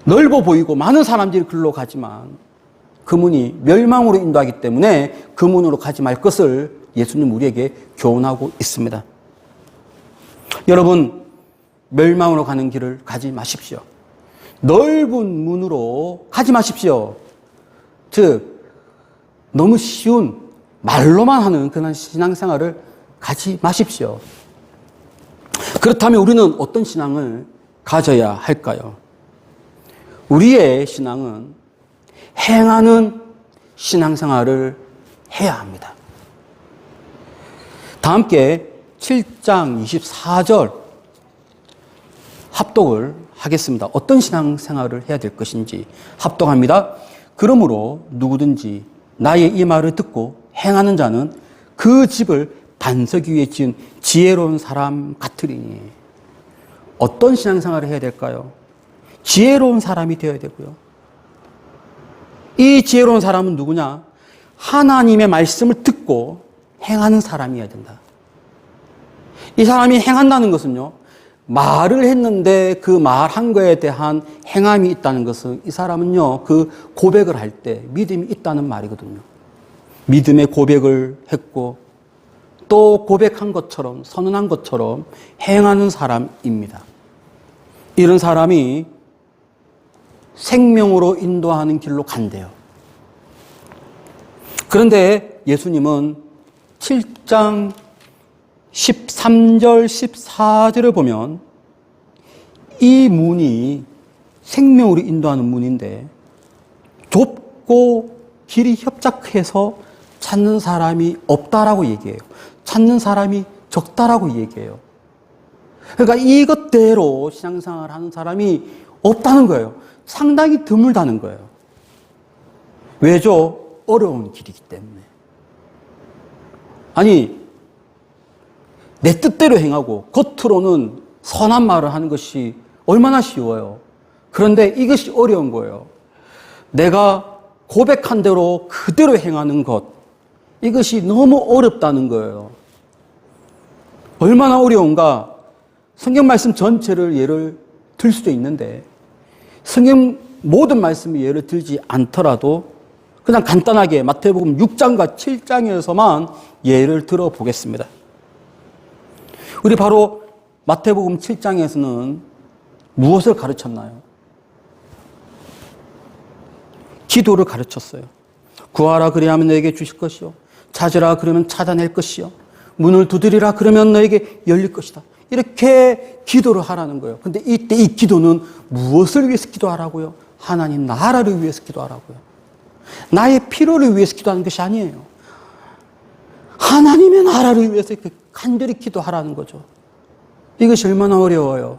넓어 보이고 많은 사람들이 글로 가지만 그 문이 멸망으로 인도하기 때문에 그 문으로 가지 말 것을 예수님 우리에게 교훈하고 있습니다. 여러분, 멸망으로 가는 길을 가지 마십시오. 넓은 문으로 가지 마십시오. 즉, 너무 쉬운 말로만 하는 그런 신앙생활을 가지 마십시오. 그렇다면 우리는 어떤 신앙을 가져야 할까요? 우리의 신앙은 행하는 신앙생활을 해야 합니다. 다 함께 7장 24절 합독을 하겠습니다. 어떤 신앙생활을 해야 될 것인지 합독합니다. 그러므로 누구든지 나의 이 말을 듣고 행하는 자는 그 집을 반석 위에 지은 지혜로운 사람 같으리니. 어떤 신앙생활을 해야 될까요? 지혜로운 사람이 되어야 되고요. 이 지혜로운 사람은 누구냐? 하나님의 말씀을 듣고 행하는 사람이어야 된다. 이 사람이 행한다는 것은요, 말을 했는데 그 말한 거에 대한 행함이 있다는 것은 이 사람은요, 그 고백을 할 때 믿음이 있다는 말이거든요. 믿음의 고백을 했고 또 고백한 것처럼, 선언한 것처럼 행하는 사람입니다. 이런 사람이 생명으로 인도하는 길로 간대요. 그런데 예수님은 7장 13절, 14절을 보면 이 문이 생명으로 인도하는 문인데 좁고 길이 협착해서 찾는 사람이 없다라고 얘기해요. 찾는 사람이 적다라고 얘기해요. 그러니까 이것대로 신앙생활을 하는 사람이 없다는 거예요. 상당히 드물다는 거예요. 왜죠? 어려운 길이기 때문에. 아니, 내 뜻대로 행하고 겉으로는 선한 말을 하는 것이 얼마나 쉬워요. 그런데 이것이 어려운 거예요. 내가 고백한 대로 그대로 행하는 것, 이것이 너무 어렵다는 거예요. 얼마나 어려운가? 성경 말씀 전체를 예를 들 수도 있는데 성경 모든 말씀이 예를 들지 않더라도 그냥 간단하게 마태복음 6장과 7장에서만 예를 들어 보겠습니다. 우리 바로 마태복음 7장에서는 무엇을 가르쳤나요? 기도를 가르쳤어요. 구하라 그리하면 너에게 주실 것이요. 찾으라 그러면 찾아낼 것이요. 문을 두드리라 그러면 너에게 열릴 것이다. 이렇게 기도를 하라는 거예요. 근데 이때 이 기도는 무엇을 위해서 기도하라고요? 하나님 나라를 위해서 기도하라고요. 나의 필요를 위해서 기도하는 것이 아니에요. 하나님의 나라를 위해서 이렇게 간절히 기도하라는 거죠. 이것이 얼마나 어려워요.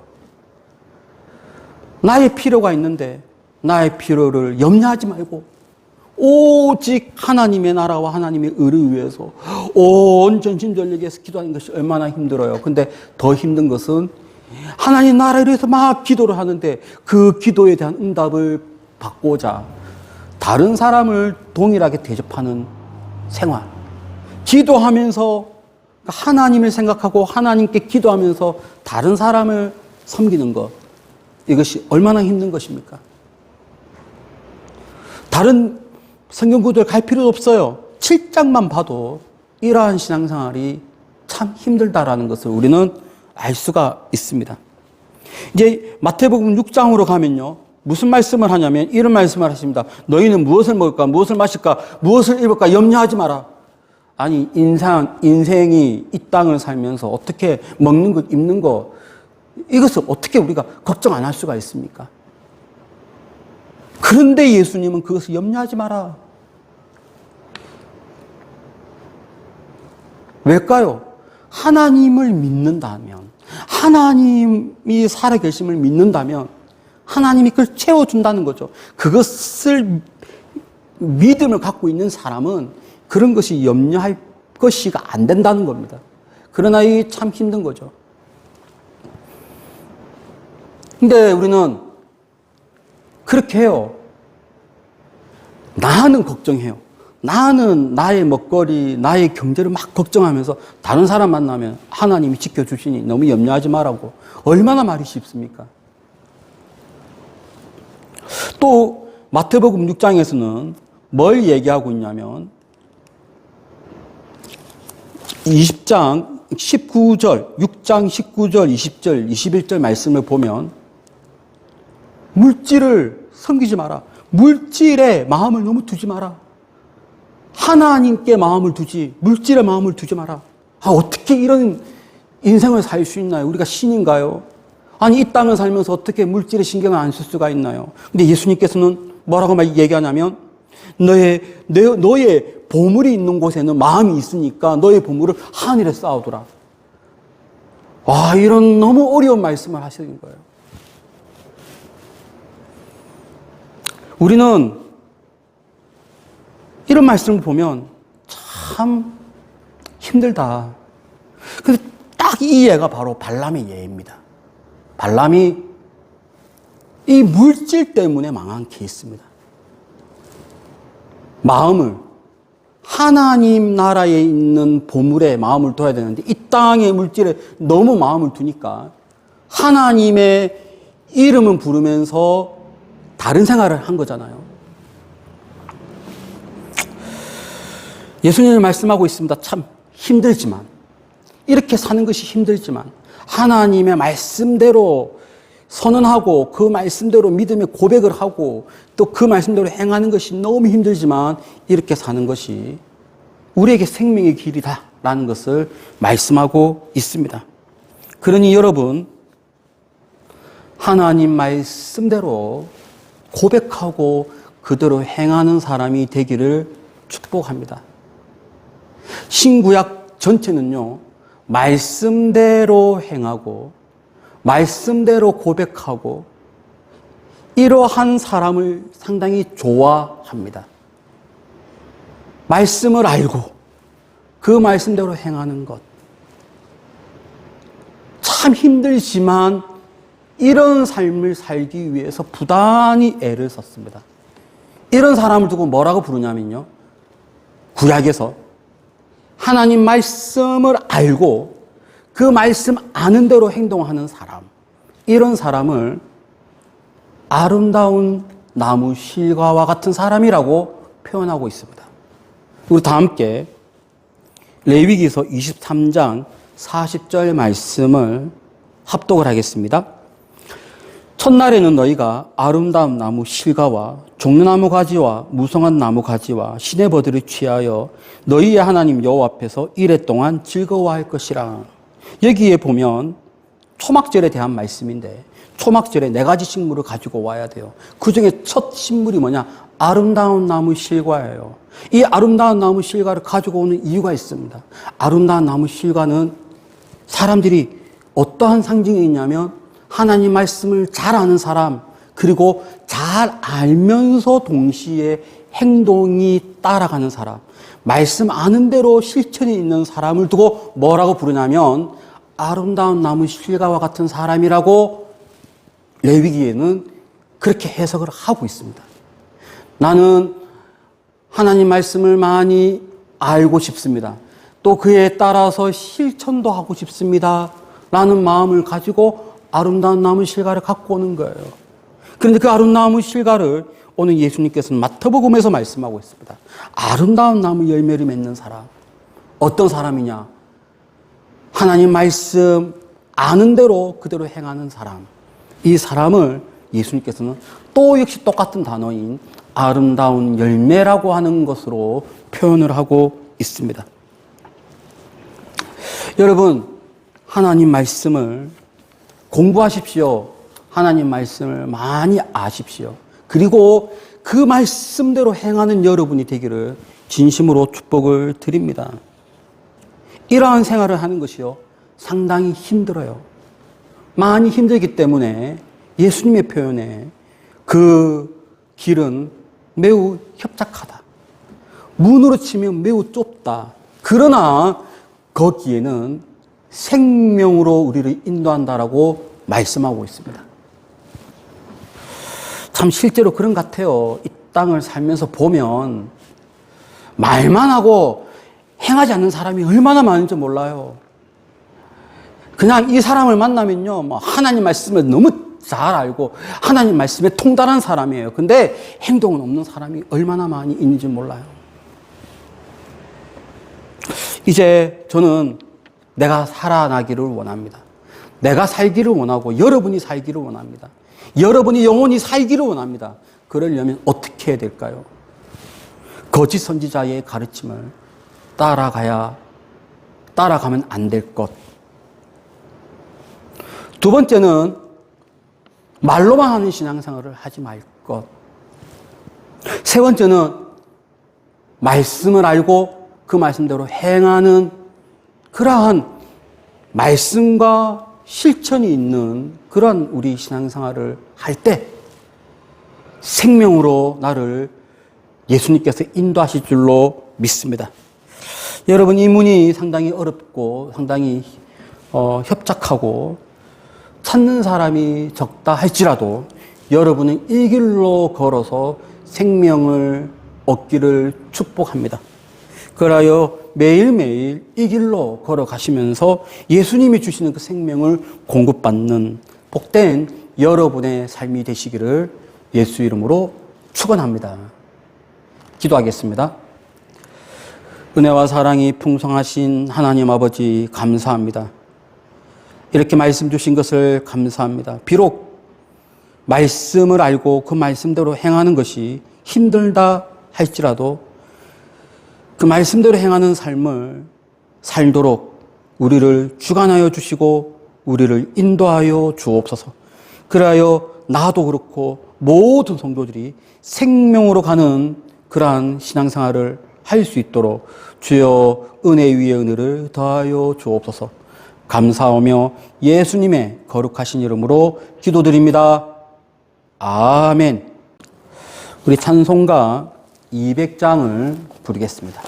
나의 필요가 있는데 나의 필요를 염려하지 말고 오직 하나님의 나라와 하나님의 의를 위해서 온 전심전력에서 기도하는 것이 얼마나 힘들어요. 근데 더 힘든 것은 하나님 나라를 위해서 막 기도를 하는데 그 기도에 대한 응답을 받고자 다른 사람을 동일하게 대접하는 생활. 기도하면서 하나님을 생각하고 하나님께 기도하면서 다른 사람을 섬기는 것. 이것이 얼마나 힘든 것입니까? 다른 성경 구절 갈 필요도 없어요. 7장만 봐도 이러한 신앙생활이 참 힘들다라는 것을 우리는 알 수가 있습니다. 이제 마태복음 6장으로 가면요. 무슨 말씀을 하냐면 이런 말씀을 하십니다. 너희는 무엇을 먹을까, 무엇을 마실까, 무엇을 입을까 염려하지 마라. 아니 인생이 이 땅을 살면서 어떻게 먹는 것, 입는 것 이것을 어떻게 우리가 걱정 안 할 수가 있습니까? 그런데 예수님은 그것을 염려하지 마라. 왜일까요? 하나님을 믿는다면, 하나님이 살아계심을 믿는다면 하나님이 그걸 채워준다는 거죠. 그것을 믿음을 갖고 있는 사람은 그런 것이 염려할 것이가 안 된다는 겁니다. 그러나 이게 참 힘든 거죠. 근데 우리는 그렇게 해요. 나는 걱정해요. 나는 나의 먹거리, 나의 경제를 막 걱정하면서 다른 사람 만나면 하나님이 지켜주시니 너무 염려하지 말라고. 얼마나 말이 쉽습니까? 또 마태복음 6장에서는 뭘 얘기하고 있냐면 20장 19절, 6장 19절, 20절, 21절 말씀을 보면 물질을 섬기지 마라. 물질에 마음을 너무 두지 마라. 하나님께 마음을 두지 물질에 마음을 두지 마라. 어떻게 이런 인생을 살 수 있나요? 우리가 신인가요? 아니 이 땅을 살면서 어떻게 물질에 신경을 안 쓸 수가 있나요? 근데 예수님께서는 뭐라고 얘기하냐면 너의 보물이 있는 곳에는 마음이 있으니까 너의 보물을 하늘에 쌓아두라. 와, 이런 너무 어려운 말씀을 하시는 거예요. 우리는 이런 말씀을 보면 참 힘들다. 근데 딱 이 예가 바로 발람의 예입니다. 발람이 이 물질 때문에 망한 케이스입니다. 마음을 하나님 나라에 있는 보물에 마음을 둬야 되는데 이 땅의 물질에 너무 마음을 두니까 하나님의 이름은 부르면서 다른 생활을 한 거잖아요. 예수님이 말씀하고 있습니다. 참 힘들지만 이렇게 사는 것이 힘들지만 하나님의 말씀대로 선언하고 그 말씀대로 믿음의 고백을 하고 또 그 말씀대로 행하는 것이 너무 힘들지만 이렇게 사는 것이 우리에게 생명의 길이다. 라는 것을 말씀하고 있습니다. 그러니 여러분, 하나님 말씀대로 고백하고 그대로 행하는 사람이 되기를 축복합니다. 신구약 전체는요, 말씀대로 행하고 말씀대로 고백하고 이러한 사람을 상당히 좋아합니다. 말씀을 알고 그 말씀대로 행하는 것. 참 힘들지만 이런 삶을 살기 위해서 부단히 애를 썼습니다. 이런 사람을 두고 뭐라고 부르냐면요, 구약에서 하나님 말씀을 알고 그 말씀 아는 대로 행동하는 사람, 이런 사람을 아름다운 나무 실과와 같은 사람이라고 표현하고 있습니다. 우리 다 함께 레위기서 23장 40절 말씀을 합독을 하겠습니다. 첫날에는 너희가 아름다운 나무 실과와 종려나무 가지와 무성한 나무 가지와 시내버들을 취하여 너희의 하나님 여호와 앞에서 이레 동안 즐거워할 것이라. 여기에 보면 초막절에 대한 말씀인데, 초막절에 4가지 식물을 가지고 와야 돼요. 그 중에 첫 식물이 뭐냐? 아름다운 나무 실과예요. 이 아름다운 나무 실과를 가지고 오는 이유가 있습니다. 아름다운 나무 실과는 사람들이 어떠한 상징이 있냐면 하나님 말씀을 잘 아는 사람, 그리고 잘 알면서 동시에 행동이 따라가는 사람, 말씀 아는 대로 실천이 있는 사람을 두고 뭐라고 부르냐면 아름다운 나무 실과와 같은 사람이라고 레위기에는 그렇게 해석을 하고 있습니다. 나는 하나님 말씀을 많이 알고 싶습니다. 또 그에 따라서 실천도 하고 싶습니다. 라는 마음을 가지고 아름다운 나무 실과를 갖고 오는 거예요. 그런데 그 아름다운 나무 실과를 오늘 예수님께서는 마태복음에서 말씀하고 있습니다. 아름다운 나무 열매를 맺는 사람. 어떤 사람이냐? 하나님 말씀 아는 대로 그대로 행하는 사람. 이 사람을 예수님께서는 또 역시 똑같은 단어인 아름다운 열매라고 하는 것으로 표현을 하고 있습니다. 여러분, 하나님 말씀을 공부하십시오. 하나님 말씀을 많이 아십시오. 그리고 그 말씀대로 행하는 여러분이 되기를 진심으로 축복을 드립니다. 이러한 생활을 하는 것이요, 상당히 힘들어요. 많이 힘들기 때문에 예수님의 표현에 그 길은 매우 협착하다. 문으로 치면 매우 좁다. 그러나 거기에는 생명으로 우리를 인도한다라고 말씀하고 있습니다. 참 실제로 그런 것 같아요. 이 땅을 살면서 보면 말만 하고 행하지 않는 사람이 얼마나 많은지 몰라요. 그냥 이 사람을 만나면요, 뭐 하나님 말씀을 너무 잘 알고 하나님 말씀에 통달한 사람이에요. 근데 행동은 없는 사람이 얼마나 많이 있는지 몰라요. 이제 저는 내가 살아나기를 원합니다. 내가 살기를 원하고 여러분이 살기를 원합니다. 여러분이 영원히 살기를 원합니다. 그러려면 어떻게 해야 될까요? 거짓 선지자의 가르침을 따라가면 안 될 것. 두 번째는 말로만 하는 신앙생활을 하지 말 것. 세 번째는 말씀을 알고 그 말씀대로 행하는 그러한 말씀과 실천이 있는 그런 우리 신앙생활을 할 때 생명으로 나를 예수님께서 인도하실 줄로 믿습니다. 여러분, 이 문이 상당히 어렵고 상당히 협착하고 찾는 사람이 적다 할지라도 여러분은 이 길로 걸어서 생명을 얻기를 축복합니다. 그러하여 매일매일 이 길로 걸어가시면서 예수님이 주시는 그 생명을 공급받는 복된 여러분의 삶이 되시기를 예수 이름으로 축원합니다. 기도하겠습니다. 은혜와 사랑이 풍성하신 하나님 아버지, 감사합니다. 이렇게 말씀 주신 것을 감사합니다. 비록 말씀을 알고 그 말씀대로 행하는 것이 힘들다 할지라도 그 말씀대로 행하는 삶을 살도록 우리를 주관하여 주시고 우리를 인도하여 주옵소서. 그리하여 나도 그렇고 모든 성도들이 생명으로 가는 그러한 신앙생활을 할 수 있도록 주여 은혜 위에 은혜를 더하여 주옵소서. 감사하며 예수님의 거룩하신 이름으로 기도드립니다. 아멘. 우리 찬송가 200장을 부르겠습니다.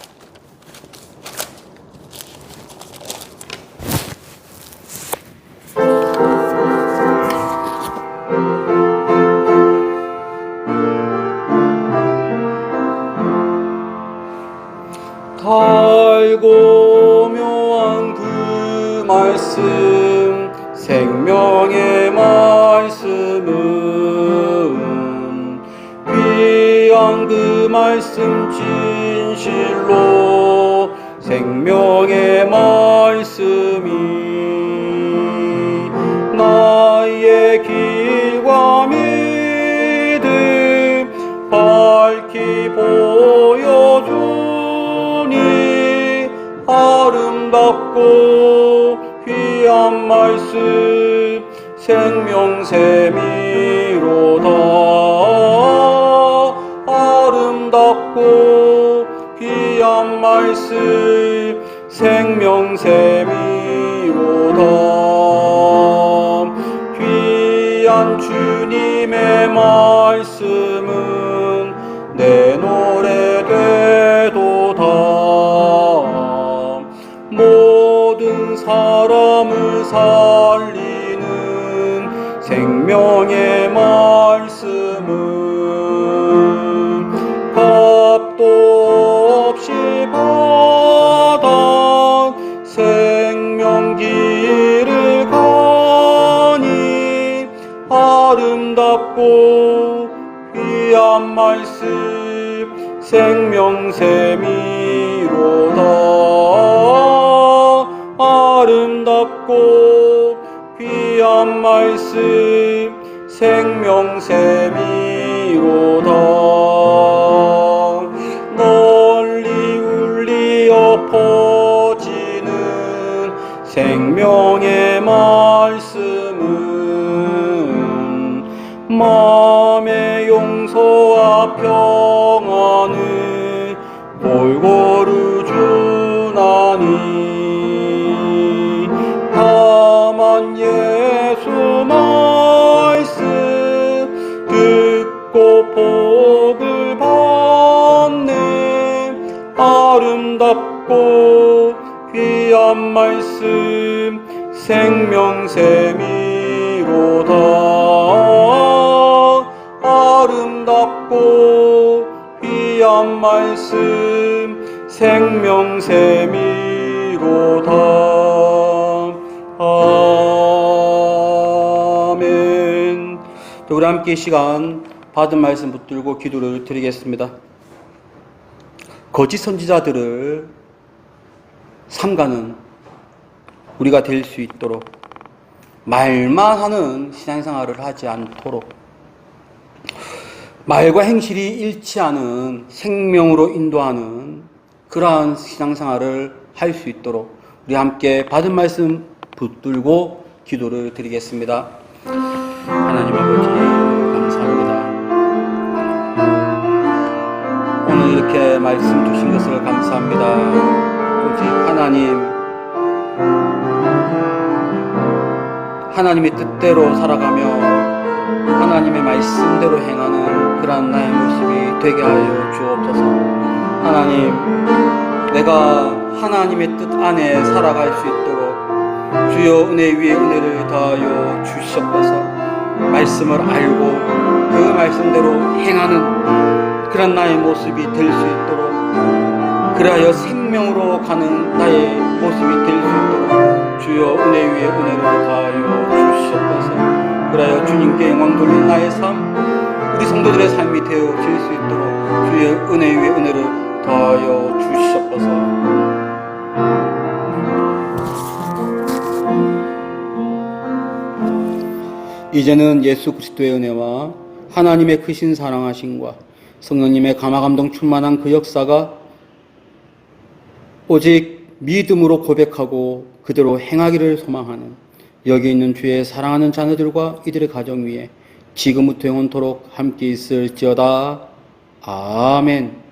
달고 묘한 그 말씀 생명의 말씀은 귀한 그 말씀 진실로 생명의 말씀이 나의 길과 믿음 밝히 보여주니 아름답고 귀한 말씀 생명샘이로다. 아름답고 귀한 말씀 생명샘이로다. 귀한 주님의 말씀은 내 노래 되도다. 모든 사람을 살리는 생명의 말씀은 값도 없이 받아 생명길을 가니 아름답고 귀한 말씀 생명샘이로다. 아름답고 귀한 말씀 생명샘이로다. 널리 울리어 퍼지는 생명의 말씀은 마음의 용서와 평안을 골고루 주나니 다만 예수 말씀 듣고 복을 받는 아름답고 귀한 말씀 생명샘이로다. 아름답고 귀한 말씀 생명샘이로다. 아멘. 우리 함께 이 시간 받은 말씀 붙들고 기도를 드리겠습니다. 거짓 선지자들을 삼가는 우리가 될 수 있도록 말만 하는 신앙생활을 하지 않도록 말과 행실이 일치하는 생명으로 인도하는 그러한 신앙생활을 할 수 있도록 우리 함께 받은 말씀 붙들고 기도를 드리겠습니다. 하나님 아버지 감사합니다. 오늘 이렇게 말씀 주신 것을 감사합니다. 오직 하나님의 뜻대로 살아가며 하나님의 말씀대로 행하는 그러한 나의 모습이 되게 하여 주옵소서. 하나님, 내가 하나님의 뜻 안에 살아갈 수 있도록 주여 은혜 위에 은혜를 더하여 주시옵소서. 말씀을 알고 그 말씀대로 행하는 그런 나의 모습이 될 수 있도록, 그리하여 생명으로 가는 나의 모습이 될 수 있도록 주여 은혜 위에 은혜를 더하여 주시옵소서. 그리하여 주님께 영광 돌린 나의 삶, 우리 성도들의 삶이 되어질 수 있도록 주의 은혜 위에 은혜를 더하여 주시옵소서. 이제는 예수 그리스도의 은혜와 하나님의 크신 사랑하심과 성령님의 감화 감동 충만한 그 역사가 오직 믿음으로 고백하고 그대로 행하기를 소망하는 여기 있는 주의 사랑하는 자녀들과 이들의 가정 위에 지금부터 영원토록 함께 있을지어다. 아멘.